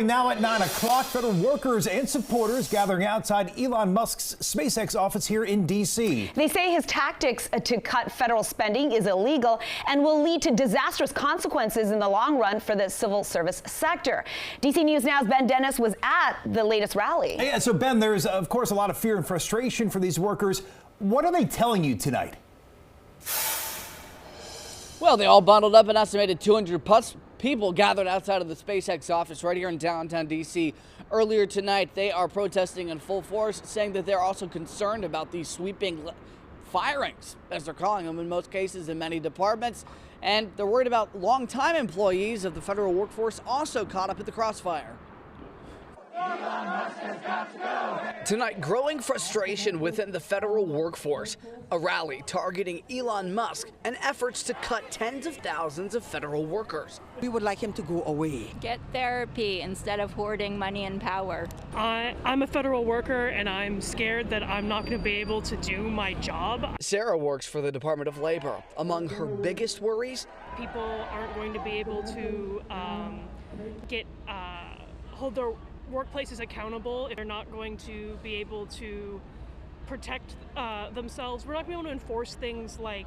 Now at 9 o'clock, federal workers and supporters gathering outside Elon Musk's SpaceX office here in D.C. They say his tactics to cut federal spending is illegal and will lead to disastrous consequences in the long run for the civil service sector. D.C. News Now's Ben Dennis was at the latest rally. Yeah, so Ben, there's of course a lot of fear and frustration for these workers. What are they telling you tonight? Well, they all bundled up. An estimated 200 plus people gathered outside of the SpaceX office right here in downtown D.C. Earlier tonight, they are protesting in full force, saying that they're also concerned about these sweeping firings, as they're calling them in most cases in many departments. And they're worried about longtime employees of the federal workforce also caught up in the crossfire. Tonight, growing frustration within the federal workforce, a rally targeting Elon Musk, and efforts to cut tens of thousands of federal workers. We would like him to go away. Get therapy instead of hoarding money and power. I'm a federal worker and I'm scared that I'm not going to be able to do my job. Sarah works for the Department of Labor. Among her biggest worries, people aren't going to be able to hold their workplaces accountable if they're not going to be able to protect themselves. We're not going to be able to enforce things like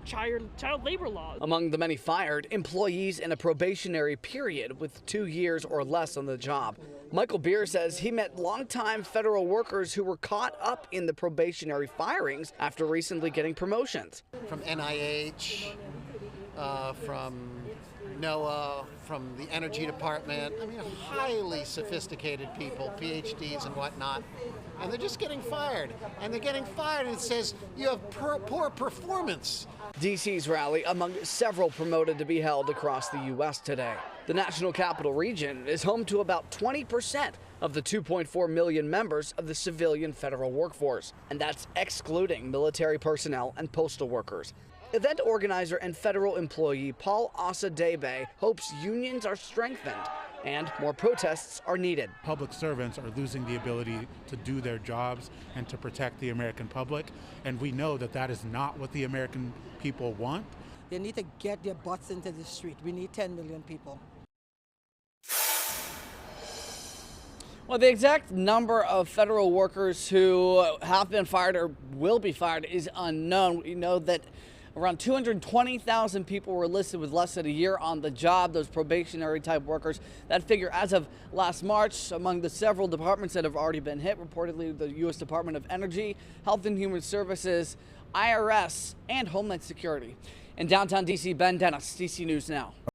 child labor laws. Among the many fired, employees in a probationary period with 2 years or less on the job. Michael Beer says he met longtime federal workers who were caught up in the probationary firings after recently getting promotions. From NIH, from NOAA, from the Energy Department. I mean, highly sophisticated people, PhDs and whatnot. And they're just getting fired. And they're getting fired and it says you have poor performance. DC's rally among several promoted to be held across the U.S. today. The National Capital Region is home to about 20% of the 2.4 million members of the civilian federal workforce. And that's excluding military personnel and postal workers. Event organizer and federal employee Paul Asadebe hopes unions are strengthened and more protests are needed. Public servants are losing the ability to do their jobs and to protect the American public, and we know that that is not what the American people want. They need to get their butts into the street. We need 10 million people. Well, the exact number of federal workers who have been fired or will be fired is unknown. We know that around 220,000 people were listed with less than a year on the job, those probationary type workers. That figure as of last March, among the several departments that have already been hit, reportedly the U.S. Department of Energy, Health and Human Services, IRS, and Homeland Security. In downtown D.C., Ben Dennis, DC News Now.